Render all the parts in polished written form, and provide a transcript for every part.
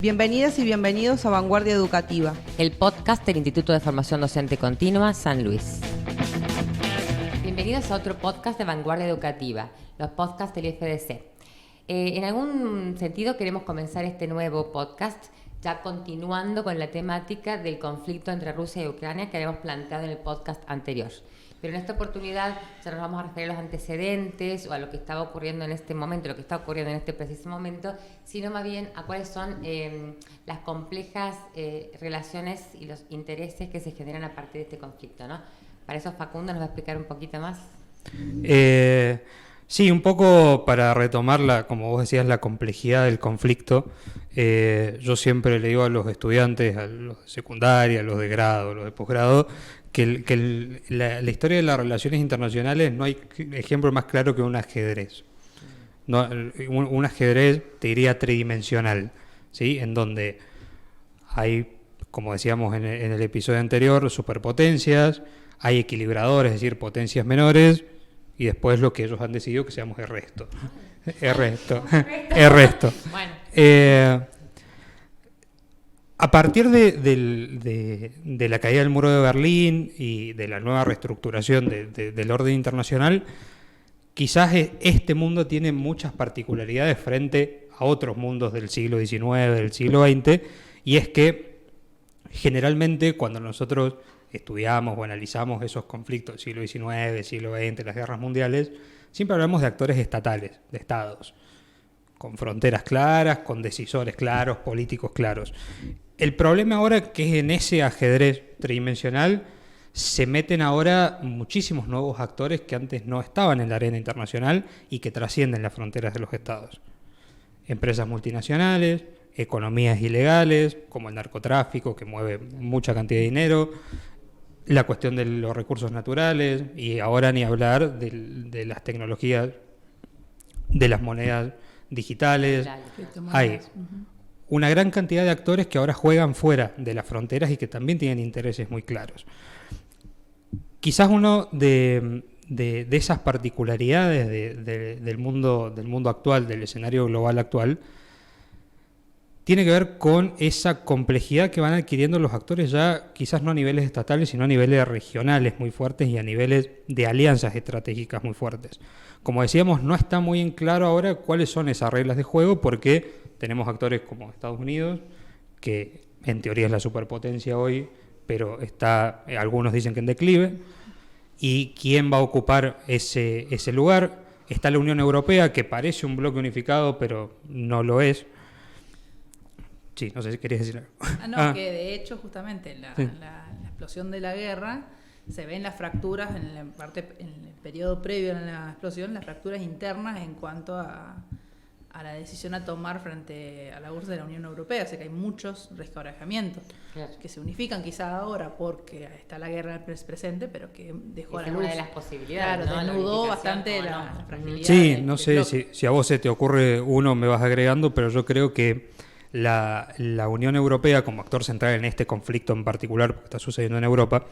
Bienvenidas y bienvenidos a Vanguardia Educativa, el podcast del Instituto de Formación Docente Continua San Luis. Bienvenidos a otro podcast de Vanguardia Educativa, los podcasts del IFDC. En algún sentido queremos comenzar este nuevo podcast ya continuando con la temática del conflicto entre Rusia y Ucrania que habíamos planteado en el podcast anterior. Pero en esta oportunidad ya nos vamos a referir a los antecedentes o a lo que estaba ocurriendo en este momento, lo que está ocurriendo en este preciso momento, sino más bien a cuáles son las complejas relaciones y los intereses que se generan a partir de este conflicto, ¿no? Para eso Facundo nos va a explicar un poquito más. Sí, un poco para retomar, como vos decías, la complejidad del conflicto. Yo siempre le digo a los estudiantes, a los de secundaria, a los de grado, a los de posgrado, que la historia de las relaciones internacionales no hay ejemplo más claro que un ajedrez. No, un ajedrez, te diría, tridimensional, ¿sí? En donde hay, como decíamos en el episodio anterior, superpotencias, hay equilibradores, es decir, potencias menores, y después lo que ellos han decidido que seamos el resto. El resto. Bueno. A partir de la caída del muro de Berlín y de la nueva reestructuración del orden internacional, quizás este mundo tiene muchas particularidades frente a otros mundos del siglo XIX, del siglo XX, y es que generalmente cuando nosotros estudiamos o analizamos esos conflictos del siglo XIX, siglo XX, las guerras mundiales, siempre hablamos de actores estatales, de estados, con fronteras claras, con decisores claros, políticos claros. El problema ahora es que en ese ajedrez tridimensional se meten ahora muchísimos nuevos actores que antes no estaban en la arena internacional y que trascienden las fronteras de los estados. Empresas multinacionales, economías ilegales, como el narcotráfico, que mueve mucha cantidad de dinero, la cuestión de los recursos naturales, y ahora ni hablar de las tecnologías, de las monedas digitales. Hay una gran cantidad de actores que ahora juegan fuera de las fronteras y que también tienen intereses muy claros. Quizás uno de esas particularidades del mundo actual, del escenario global actual, tiene que ver con esa complejidad que van adquiriendo los actores ya quizás no a niveles estatales, sino a niveles regionales muy fuertes y a niveles de alianzas estratégicas muy fuertes. Como decíamos, no está muy en claro ahora cuáles son esas reglas de juego porque tenemos actores como Estados Unidos, que en teoría es la superpotencia hoy, pero algunos dicen que en declive. ¿Y quién va a ocupar ese lugar? Está la Unión Europea, que parece un bloque unificado, pero no lo es. Sí, no sé si querías decir algo. Que de hecho justamente la explosión de la guerra se ven las fracturas en el periodo previo a la explosión, las fracturas internas en cuanto a la decisión a tomar frente a la URSS de la Unión Europea. O sea que hay muchos resquebrajamientos que se unifican quizá ahora porque está la guerra presente, pero que dejó a la URSS. Una de las posibilidades. Claro, ¿no? Desnudó bastante la fragilidad. Sí, no sé si a vos se te ocurre uno, me vas agregando, pero yo creo que la Unión Europea, como actor central en este conflicto en particular, porque está sucediendo en Europa,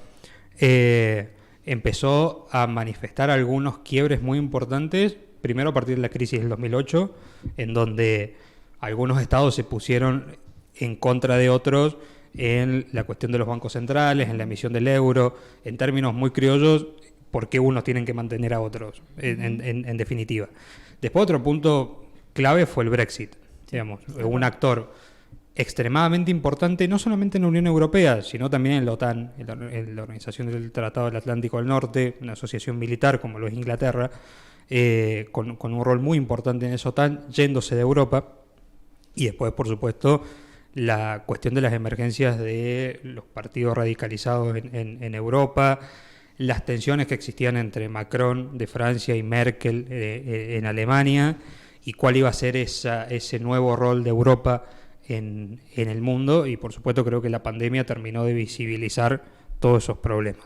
empezó a manifestar algunos quiebres muy importantes, primero a partir de la crisis del 2008, en donde algunos estados se pusieron en contra de otros en la cuestión de los bancos centrales, en la emisión del euro, en términos muy criollos, por qué unos tienen que mantener a otros, en definitiva. Después otro punto clave fue el Brexit, digamos, un actor extremadamente importante, no solamente en la Unión Europea, sino también en la OTAN, en la Organización del Tratado del Atlántico del Norte, una asociación militar como lo es Inglaterra, con un rol muy importante en esa OTAN, yéndose de Europa. Y después, por supuesto, la cuestión de las emergencias de los partidos radicalizados en Europa, las tensiones que existían entre Macron de Francia y Merkel en Alemania, y cuál iba a ser ese nuevo rol de Europa en el mundo. Y por supuesto creo que la pandemia terminó de visibilizar todos esos problemas.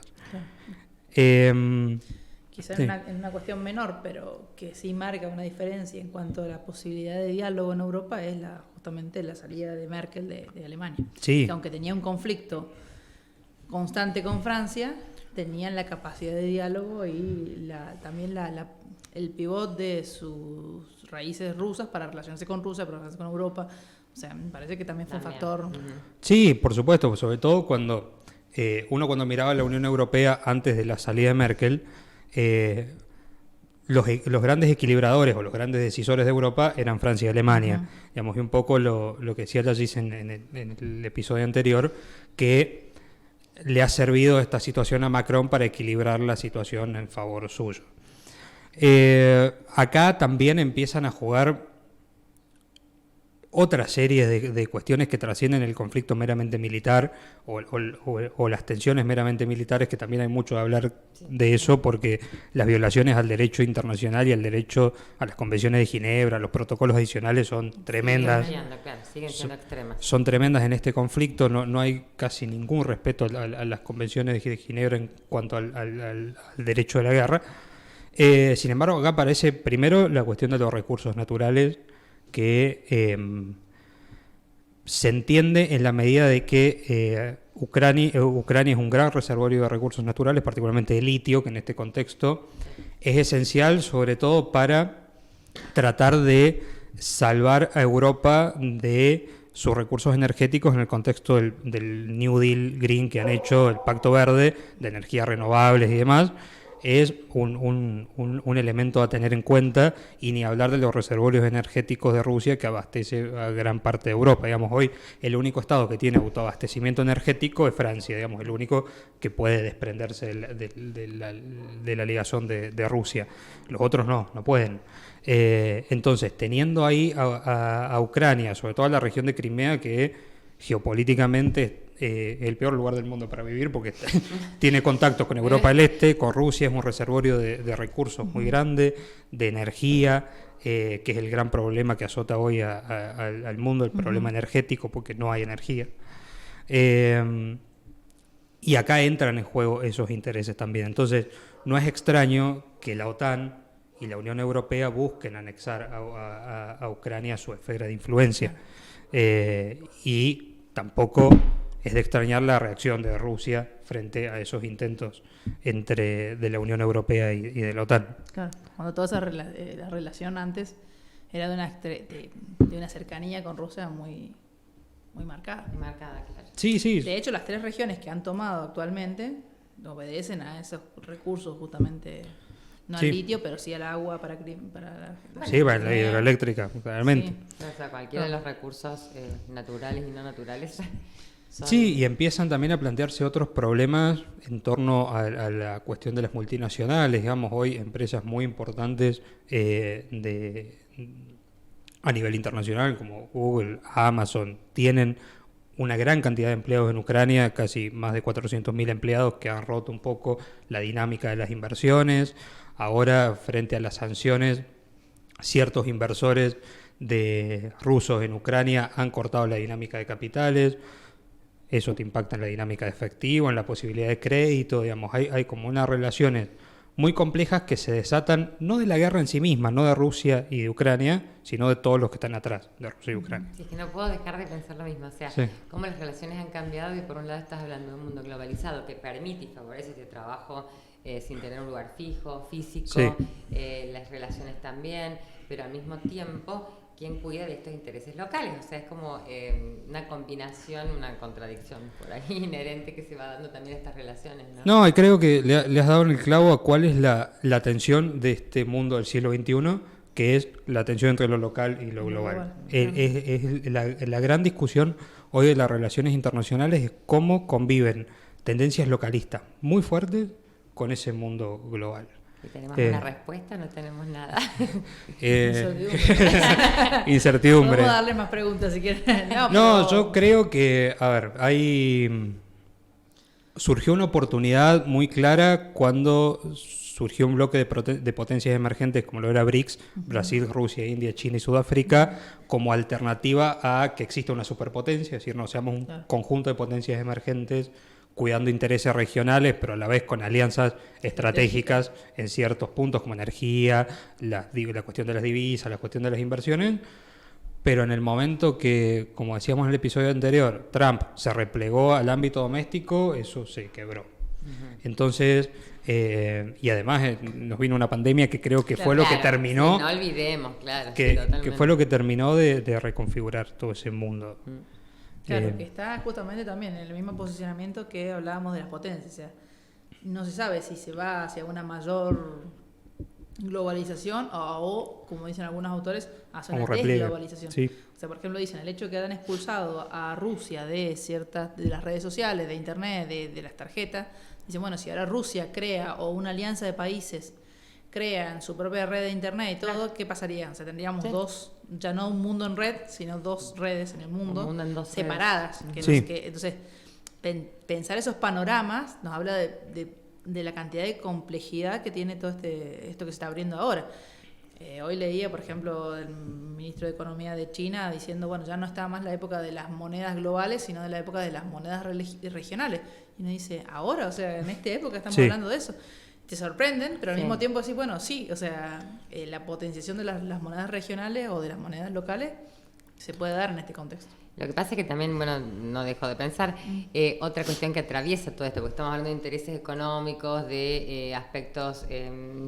Quizá sí. en una cuestión menor, pero que sí marca una diferencia en cuanto a la posibilidad de diálogo en Europa, es justamente la salida de Merkel de Alemania. Sí. Que aunque tenía un conflicto constante con Francia, tenían la capacidad de diálogo y también el pivot de sus raíces rusas para relacionarse con Rusia, para relacionarse con Europa. O sea, me parece que también fue un factor. Sí, por supuesto, sobre todo cuando cuando miraba la Unión Europea antes de la salida de Merkel, los grandes equilibradores o los grandes decisores de Europa eran Francia y Alemania. Digamos, y un poco lo que decía Yajis en el episodio anterior, que le ha servido esta situación a Macron para equilibrar la situación en favor suyo. Acá también empiezan a jugar otra serie de cuestiones que trascienden el conflicto meramente militar o las tensiones meramente militares, que también hay mucho de hablar de eso, porque las violaciones al derecho internacional y al derecho a las convenciones de Ginebra, los protocolos adicionales son tremendas. Siguen siendo extremas. Son tremendas en este conflicto, no hay casi ningún respeto a las convenciones de Ginebra en cuanto al derecho de la guerra. Sin embargo, acá aparece primero la cuestión de los recursos naturales, que se entiende en la medida de que Ucrania es un gran reservorio de recursos naturales, particularmente de litio, que en este contexto es esencial sobre todo para tratar de salvar a Europa de sus recursos energéticos en el contexto del New Deal Green que han hecho, el Pacto Verde de energías renovables y demás. Es un elemento a tener en cuenta, y ni hablar de los reservorios energéticos de Rusia, que abastece a gran parte de Europa. Digamos, hoy el único estado que tiene autoabastecimiento energético es Francia, digamos, el único que puede desprenderse de la ligazón de Rusia. Los otros no pueden. Entonces, teniendo ahí a Ucrania, sobre todo a la región de Crimea, que geopolíticamente el peor lugar del mundo para vivir, porque tiene contacto con Europa del Este, con Rusia, es un reservorio de recursos muy grande, de energía, que es el gran problema que azota hoy al mundo, el problema energético, porque no hay energía. Y acá entran en juego esos intereses también. Entonces, no es extraño que la OTAN y la Unión Europea busquen anexar a Ucrania a su esfera de influencia. Y tampoco es de extrañar la reacción de Rusia frente a esos intentos de la Unión Europea y de la OTAN. Claro, cuando toda la relación antes era de una cercanía con Rusia muy, muy marcada. Muy marcada, claro. Sí. De hecho, las 3 regiones que han tomado actualmente obedecen a esos recursos justamente, no al litio, pero sí al agua para la hidroeléctrica, claramente. Sí. O sea, cualquiera de los recursos naturales y no naturales. Sí, y empiezan también a plantearse otros problemas en torno a la cuestión de las multinacionales. Digamos, hoy empresas muy importantes a nivel internacional, como Google, Amazon, tienen una gran cantidad de empleados en Ucrania, casi más de 400.000 empleados, que han roto un poco la dinámica de las inversiones. Ahora, frente a las sanciones, ciertos inversores rusos en Ucrania han cortado la dinámica de capitales. Eso te impacta en la dinámica de efectivo, en la posibilidad de crédito. Digamos, hay como unas relaciones muy complejas que se desatan, no de la guerra en sí misma, no de Rusia y de Ucrania, sino de todos los que están atrás de Rusia y Ucrania. Sí, es que no puedo dejar de pensar lo mismo. O sea, cómo las relaciones han cambiado, y por un lado estás hablando de un mundo globalizado que permite y favorece este trabajo sin tener un lugar fijo, físico, las relaciones también, pero al mismo tiempo, ¿quién cuida de estos intereses locales? O sea, es como una combinación, una contradicción por ahí inherente que se va dando también a estas relaciones, ¿no? No, y creo que le has dado en el clavo a cuál es la tensión de este mundo del siglo XXI, que es la tensión entre lo local y lo global. Es la gran discusión hoy de las relaciones internacionales, es cómo conviven tendencias localistas muy fuertes con ese mundo global. ¿Y tenemos una respuesta? No tenemos nada. Incertidumbre. Vamos a darle más preguntas si quieren. Yo creo que, surgió una oportunidad muy clara cuando surgió un bloque de potencias emergentes como lo era BRICS, Brasil, Rusia, India, China y Sudáfrica, como alternativa a que exista una superpotencia, es decir, no seamos un conjunto de potencias emergentes cuidando intereses regionales, pero a la vez con alianzas estratégicas en ciertos puntos como energía, la cuestión de las divisas, la cuestión de las inversiones. Pero en el momento que, como decíamos en el episodio anterior, Trump se replegó al ámbito doméstico, eso se quebró. Entonces, y además nos vino una pandemia que creo que fue lo que terminó, sí, no olvidemos, claro, que totalmente. fue lo que terminó de reconfigurar todo ese mundo. Claro, que está justamente también en el mismo posicionamiento que hablábamos de las potencias. O sea, no se sabe si se va hacia una mayor globalización o como dicen algunos autores, hacia una desglobalización. Sí. O sea, por ejemplo, dicen el hecho de que han expulsado a Rusia de las redes sociales, de internet, de las tarjetas. Dicen, bueno, si ahora Rusia crea o una alianza de países crean su propia red de internet y todo, ¿qué pasaría? O sea, tendríamos dos, ya no un mundo en red, sino dos redes en el mundo, en dos separadas. Entonces, pensar esos panoramas nos habla de la cantidad de complejidad que tiene todo esto que se está abriendo ahora. Hoy leía, por ejemplo, el ministro de Economía de China diciendo, bueno, ya no está más la época de las monedas globales, sino de la época de las monedas regionales. Y uno dice, ahora, o sea, en esta época estamos hablando de eso. Te sorprenden, pero al mismo tiempo decís, bueno, sí, o sea, la potenciación de las monedas regionales o de las monedas locales se puede dar en este contexto. Lo que pasa es que también, bueno, no dejo de pensar, otra cuestión que atraviesa todo esto, porque estamos hablando de intereses económicos, de aspectos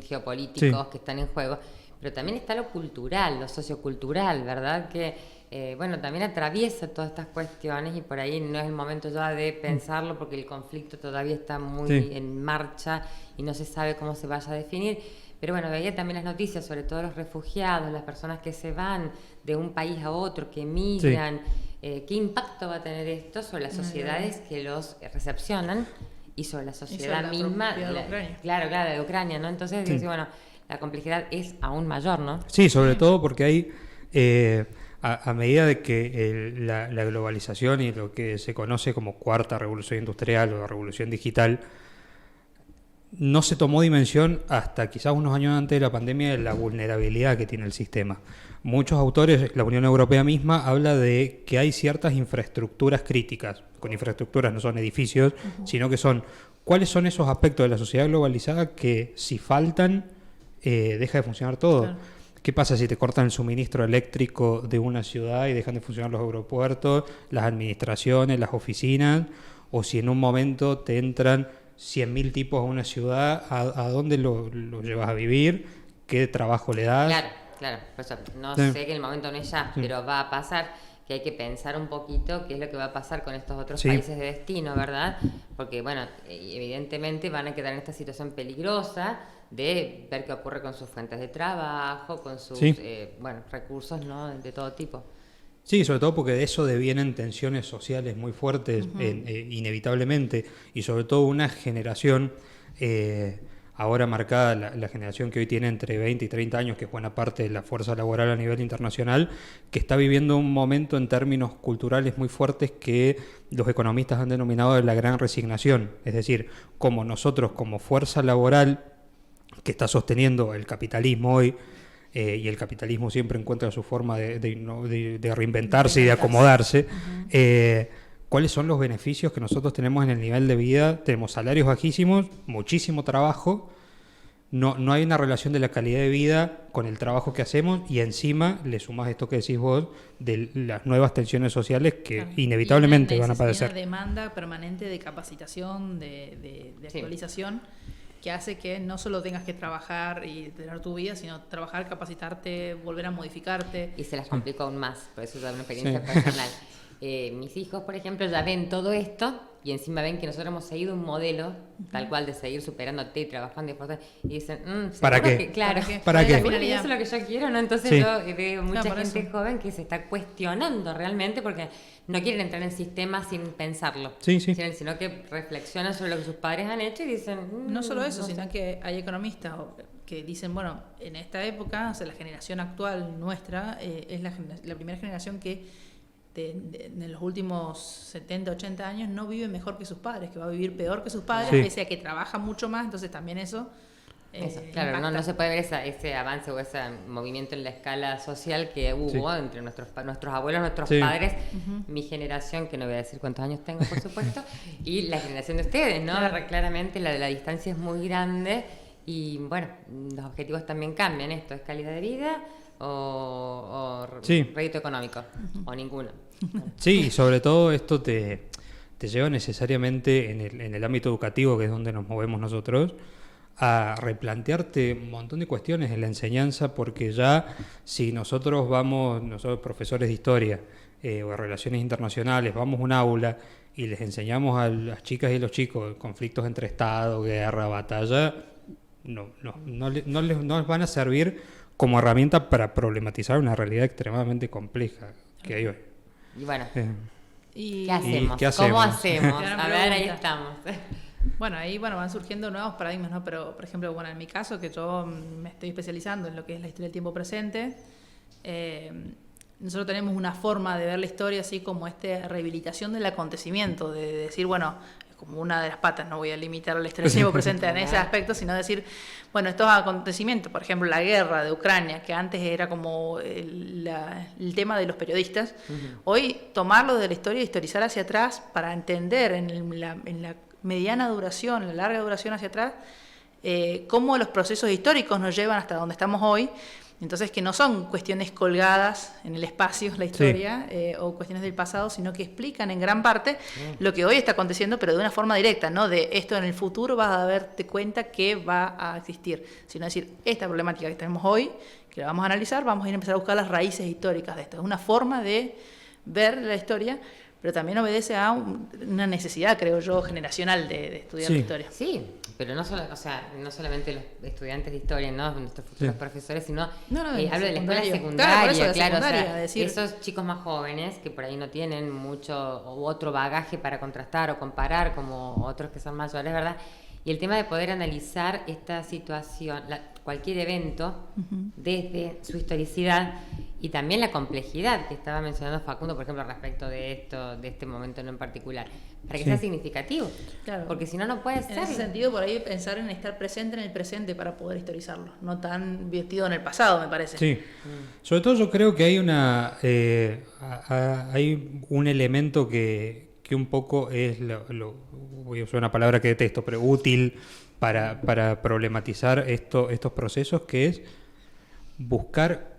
geopolíticos que están en juego, pero también está lo cultural, lo sociocultural, ¿verdad? Que, bueno, también atraviesa todas estas cuestiones y por ahí no es el momento ya de pensarlo porque el conflicto todavía está muy en marcha y no se sabe cómo se vaya a definir. Pero bueno, veía también las noticias sobre todos los refugiados, las personas que se van de un país a otro, que migran. ¿Qué impacto va a tener esto sobre las sociedades que los recepcionan y sobre la sociedad misma? De Ucrania. Claro, de Ucrania, ¿no? Entonces, bueno, la complejidad es aún mayor, ¿no? Sí, sobre todo porque hay, a medida de que la globalización y lo que se conoce como cuarta revolución industrial o revolución digital, no se tomó dimensión hasta quizás unos años antes de la pandemia de la vulnerabilidad que tiene el sistema. Muchos autores, la Unión Europea misma, habla de que hay ciertas infraestructuras críticas. Con infraestructuras no son edificios, sino que son cuáles son esos aspectos de la sociedad globalizada que si faltan, deja de funcionar todo. Claro. ¿Qué pasa si te cortan el suministro eléctrico de una ciudad y dejan de funcionar los aeropuertos, las administraciones, las oficinas? O si en un momento te entran 100.000 tipos a una ciudad, ¿a dónde lo llevas a vivir? ¿Qué trabajo le das? Claro, por eso no sé que el momento no es ya, pero va a pasar, que hay que pensar un poquito qué es lo que va a pasar con estos otros países de destino, ¿verdad? Porque, bueno, evidentemente van a quedar en esta situación peligrosa de ver qué ocurre con sus fuentes de trabajo, con sus recursos, ¿no?, de todo tipo. Sí, sobre todo porque de eso devienen tensiones sociales muy fuertes, inevitablemente, y sobre todo una generación ahora marcada, la generación que hoy tiene entre 20 y 30 años, que es buena parte de la fuerza laboral a nivel internacional, que está viviendo un momento en términos culturales muy fuertes que los economistas han denominado de la gran resignación. Es decir, como nosotros como fuerza laboral que está sosteniendo el capitalismo hoy, y el capitalismo siempre encuentra su forma de reinventarse y de acomodarse, ¿cuáles son los beneficios que nosotros tenemos en el nivel de vida? Tenemos salarios bajísimos, muchísimo trabajo, no hay una relación de la calidad de vida con el trabajo que hacemos y encima le sumas esto que decís vos de las nuevas tensiones sociales que inevitablemente van a aparecer. Una demanda permanente de capacitación, de actualización, que hace que no solo tengas que trabajar y tener tu vida, sino trabajar, capacitarte, volver a modificarte. Y se las complica aún más, por eso es una experiencia personal. Mis hijos, por ejemplo, ya ven todo esto y encima ven que nosotros hemos seguido un modelo tal cual de seguir superándote y trabajando y dicen, ¿para qué? Que, claro, ¿Para qué? Eso es lo que yo quiero, ¿no? Entonces yo veo mucha gente joven que se está cuestionando realmente porque no quieren entrar en el sistema sin pensarlo, sino que reflexionan sobre lo que sus padres han hecho y dicen... no solo eso, sino que hay economistas que dicen, bueno, en esta época, o sea, la generación actual nuestra es la primera generación que en los últimos 70, 80 años no vive mejor que sus padres, que va a vivir peor que sus padres, pese a que trabaja mucho más, entonces también eso claro, no se puede ver ese avance o ese movimiento en la escala social que hubo entre nuestros abuelos, nuestros padres, mi generación, que no voy a decir cuántos años tengo, por supuesto, y la generación de ustedes, ¿no? Claro. Claramente la distancia es muy grande y, bueno, los objetivos también cambian. Esto es calidad de vida o rédito económico, o ninguno. Sí, y sobre todo esto te te lleva necesariamente en el ámbito educativo, que es donde nos movemos nosotros, a replantearte un montón de cuestiones en la enseñanza, porque ya si nosotros profesores de historia o de relaciones internacionales, vamos a un aula y les enseñamos a las chicas y los chicos conflictos entre Estado, guerra, batalla, no les van a servir como herramienta para problematizar una realidad extremadamente compleja que hay hoy. Y bueno, Y, ¿qué hacemos? qué ¿Cómo hacemos? hacemos? Gran A ver, ahí pregunta. estamos. Bueno, ahí van surgiendo nuevos paradigmas, ¿no? Pero, por ejemplo, bueno, en mi caso, que yo me estoy especializando en lo que es la historia del tiempo presente, nosotros tenemos una forma de ver la historia así como rehabilitación del acontecimiento, de decir, bueno, es como una de las patas, no voy a limitar la historia del tiempo presente en ese aspecto, sino decir, bueno, estos acontecimientos, por ejemplo, la guerra de Ucrania, que antes era como el tema de los periodistas, hoy tomarlo de la historia e historizar hacia atrás para entender en la mediana duración, la larga duración hacia atrás, cómo los procesos históricos nos llevan hasta donde estamos hoy. Entonces, que no son cuestiones colgadas en el espacio, la historia, o cuestiones del pasado, sino que explican en gran parte lo que hoy está aconteciendo, pero de una forma directa, no de esto en el futuro vas a darte cuenta que va a existir, sino decir, esta problemática que tenemos hoy, que la vamos a analizar, vamos a ir a empezar a buscar las raíces históricas de esto. Es una forma de ver la historia, pero también obedece a una necesidad, creo yo, generacional de estudiar la historia. Sí, pero no solamente los estudiantes de historia, ¿no? Nuestros futuros profesores, sino hablo de la escuela secundaria, claro, o sea, decir, esos chicos más jóvenes que por ahí no tienen mucho u otro bagaje para contrastar o comparar como otros que son mayores, ¿verdad? Y el tema de poder analizar esta situación, cualquier evento, desde su historicidad y también la complejidad que estaba mencionando Facundo, por ejemplo, respecto de este momento en particular, para que sea significativo. Claro. Porque si no, no puede ser. En ese sentido, por ahí pensar en estar presente en el presente para poder historizarlo, no tan vestido en el pasado, me parece. Sí, sobre todo yo creo que hay hay un elemento que un poco es voy a usar una palabra que detesto, pero útil para problematizar estos procesos, que es buscar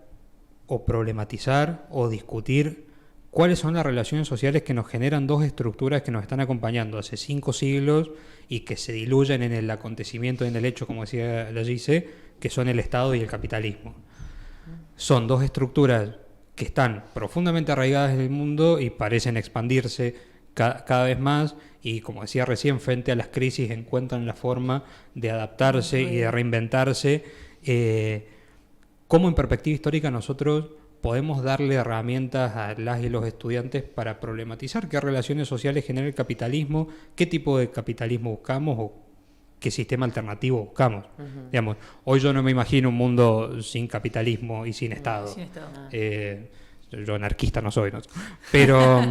o problematizar o discutir cuáles son las relaciones sociales que nos generan dos estructuras que nos están acompañando hace 5 siglos y que se diluyen en el acontecimiento, en el hecho, como decía la Gise, que son el Estado y el capitalismo. Son dos estructuras que están profundamente arraigadas en el mundo y parecen expandirse cada vez más, y como decía recién, frente a las crisis encuentran la forma de adaptarse y de reinventarse. ¿Cómo en perspectiva histórica nosotros podemos darle herramientas a las y los estudiantes para problematizar qué relaciones sociales genera el capitalismo, qué tipo de capitalismo buscamos o qué sistema alternativo buscamos? Digamos, hoy yo no me imagino un mundo sin capitalismo y sin Estado. Sin Estado. Yo anarquista no soy, ¿no? Pero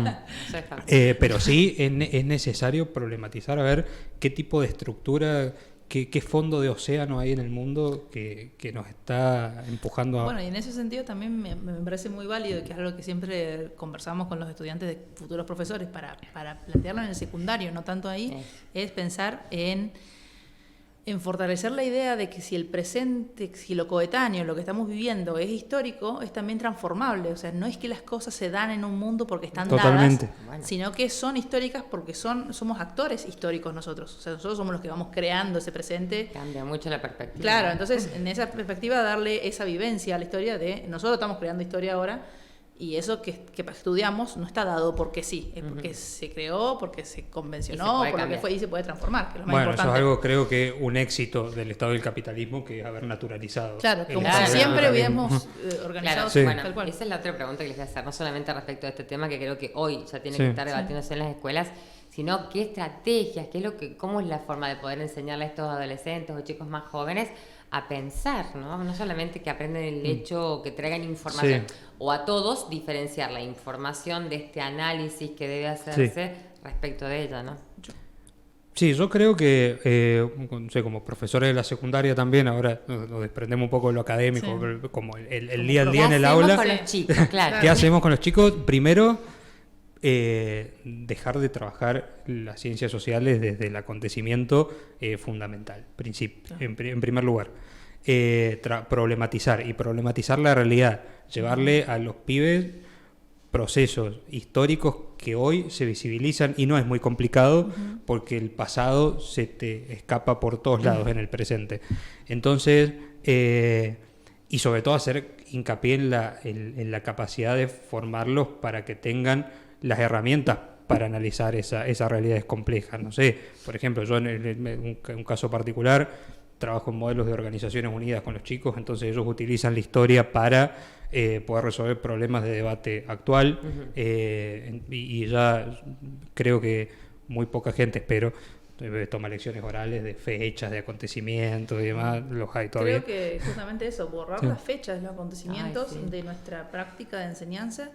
sí es necesario problematizar, a ver qué tipo de estructura, qué fondo de océano hay en el mundo que nos está empujando a... Bueno, y en ese sentido también me parece muy válido, que es algo que siempre conversamos con los estudiantes de futuros profesores para plantearlo en el secundario, no tanto ahí, es pensar en fortalecer la idea de que si el presente, si lo coetáneo, lo que estamos viviendo es histórico, es también transformable. O sea, no es que las cosas se dan en un mundo porque están Totalmente. dadas, sino que son históricas porque somos actores históricos nosotros. O sea, nosotros somos los que vamos creando ese presente. Cambia mucho la perspectiva. Claro, entonces en esa perspectiva darle esa vivencia a la historia de nosotros estamos creando historia ahora. Y eso que estudiamos no está dado porque sí, es porque se creó, porque se convencionó, por lo que fue, y se puede transformar, que es lo más importante. Eso es algo, creo que un éxito del Estado del capitalismo, que es haber naturalizado. Claro, como si siempre hubiéramos organizado tal cual. Esa es la otra pregunta que les voy a hacer, no solamente respecto a este tema, que creo que hoy ya tiene que estar debatiéndose en las escuelas, sino qué estrategias, cómo es la forma de poder enseñarle a estos adolescentes o chicos más jóvenes a pensar, ¿no? No solamente que aprenden el hecho o que traigan información, o a todos diferenciar la información de este análisis que debe hacerse respecto de ella, ¿no? Sí, yo creo que, como profesores de la secundaria también, ahora nos desprendemos un poco de lo académico, como el día al día en el aula. ¿Qué hacemos con los chicos? Claro. ¿Qué hacemos con los chicos? Primero, dejar de trabajar las ciencias sociales desde el acontecimiento fundamental, en primer lugar. Problematizar la realidad, llevarle a los pibes procesos históricos que hoy se visibilizan y no es muy complicado porque el pasado se te escapa por todos lados en el presente. Entonces, y sobre todo hacer hincapié en la capacidad de formarlos para que tengan las herramientas para analizar esas realidades complejas. No sé, por ejemplo, yo en un caso particular trabajo en modelos de organizaciones unidas con los chicos, entonces ellos utilizan la historia para poder resolver problemas de debate actual, y ya creo que muy poca gente, espero, toma lecciones orales de fechas, de acontecimientos y demás, los hay todavía. Creo que justamente eso, borrar las fechas de los acontecimientos de nuestra práctica de enseñanza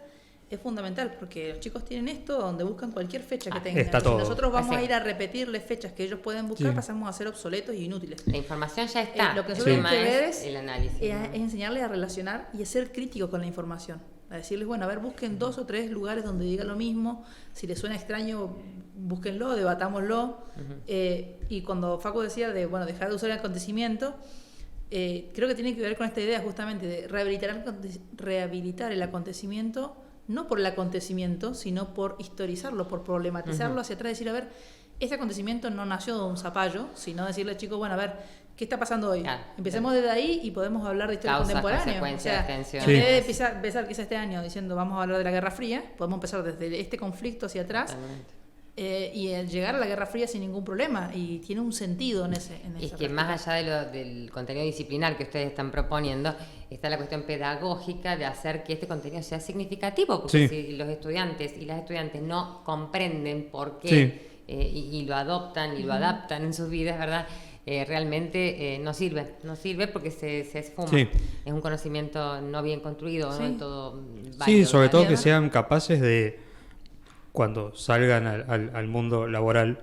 es fundamental, porque los chicos tienen esto donde buscan cualquier fecha que tengan. Está todo. Si nosotros vamos a ir a repetirles fechas que ellos pueden buscar, pasamos a ser obsoletos y inútiles. La información ya está. Lo que nosotros tenemos que ver es el análisis. es enseñarles a relacionar y a ser críticos con la información. A decirles, bueno, a ver, busquen 2 o 3 lugares donde diga lo mismo. Si les suena extraño, búsquenlo, debatámoslo. Y cuando Facu decía de, bueno, dejar de usar el acontecimiento, creo que tiene que ver con esta idea justamente de rehabilitar el acontecimiento, no por el acontecimiento, sino por historizarlo, por problematizarlo hacia atrás, decir, a ver, este acontecimiento no nació de un zapallo, sino decirle al chico, bueno, a ver, ¿qué está pasando hoy? Claro. Empecemos desde ahí y podemos hablar de historia contemporánea. O sea, en vez de empezar quizás este año diciendo vamos a hablar de la Guerra Fría, podemos empezar desde este conflicto hacia atrás y llegar a la Guerra Fría sin ningún problema, y tiene un sentido en esa Y es que práctica. más allá del contenido disciplinar que ustedes están proponiendo, está la cuestión pedagógica de hacer que este contenido sea significativo, porque si los estudiantes y las estudiantes no comprenden por qué y lo adoptan y lo adaptan en sus vidas, ¿verdad? Realmente no sirve porque se esfuma. Es un conocimiento no bien construido, no del todo válido. Sí, sobre todo que sean capaces de, cuando salgan al mundo laboral,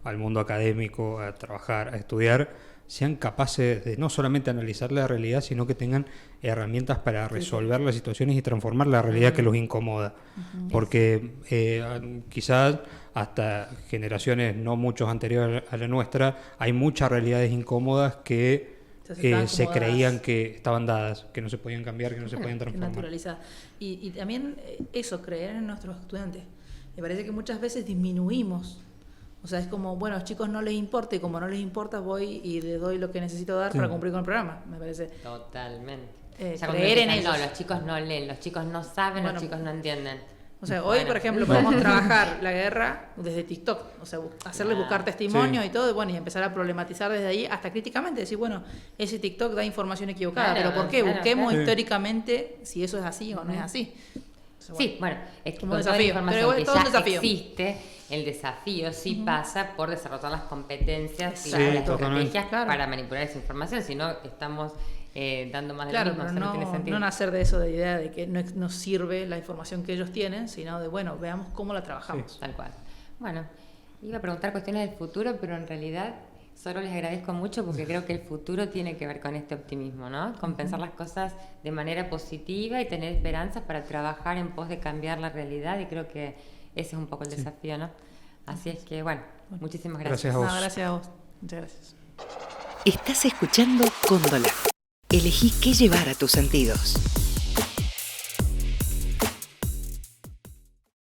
al mundo académico, a trabajar, a estudiar, sean capaces de no solamente analizar la realidad, sino que tengan herramientas para resolver las situaciones y transformar la realidad que los incomoda. Porque quizás hasta generaciones no muchos anteriores a la nuestra, hay muchas realidades incómodas que se creían que estaban dadas, que no se podían cambiar, que no se podían transformar. Naturalizada. Y también eso, creer en nuestros estudiantes. Me parece que muchas veces disminuimos. O sea, es como, bueno, a los chicos no les importa, y como no les importa, voy y les doy lo que necesito dar para cumplir con el programa, me parece. Totalmente. Creer en ellos. No, los chicos no leen, los chicos no saben, los chicos no entienden. O sea, hoy, por ejemplo, podemos trabajar la guerra desde TikTok, o sea, hacerles buscar testimonio y todo, y bueno, y empezar a problematizar desde ahí, hasta críticamente, decir, bueno, ese TikTok da información equivocada, pero ¿por qué? Busquemos históricamente si eso es así o no es así. O sea, bueno, es como con desafío, toda la información pero todo un desafío. existe, el desafío pasa por desarrollar las competencias y las totalmente. estrategias para manipular esa información, si no estamos dando más de lo mismo, pero no tiene sentido. no nacer de eso, de idea de que no nos sirve la información que ellos tienen, sino de, bueno, veamos cómo la trabajamos. Tal cual. Bueno, iba a preguntar cuestiones del futuro, pero en realidad solo les agradezco mucho porque creo que el futuro tiene que ver con este optimismo, ¿no? Con pensar las cosas de manera positiva y tener esperanzas para trabajar en pos de cambiar la realidad, y creo que ese es un poco el desafío, ¿no? Así es que, bueno, muchísimas gracias. Gracias a vos. Gracias a vos. Muchas gracias. Estás escuchando Cóndola. Elegí qué llevar a tus sentidos.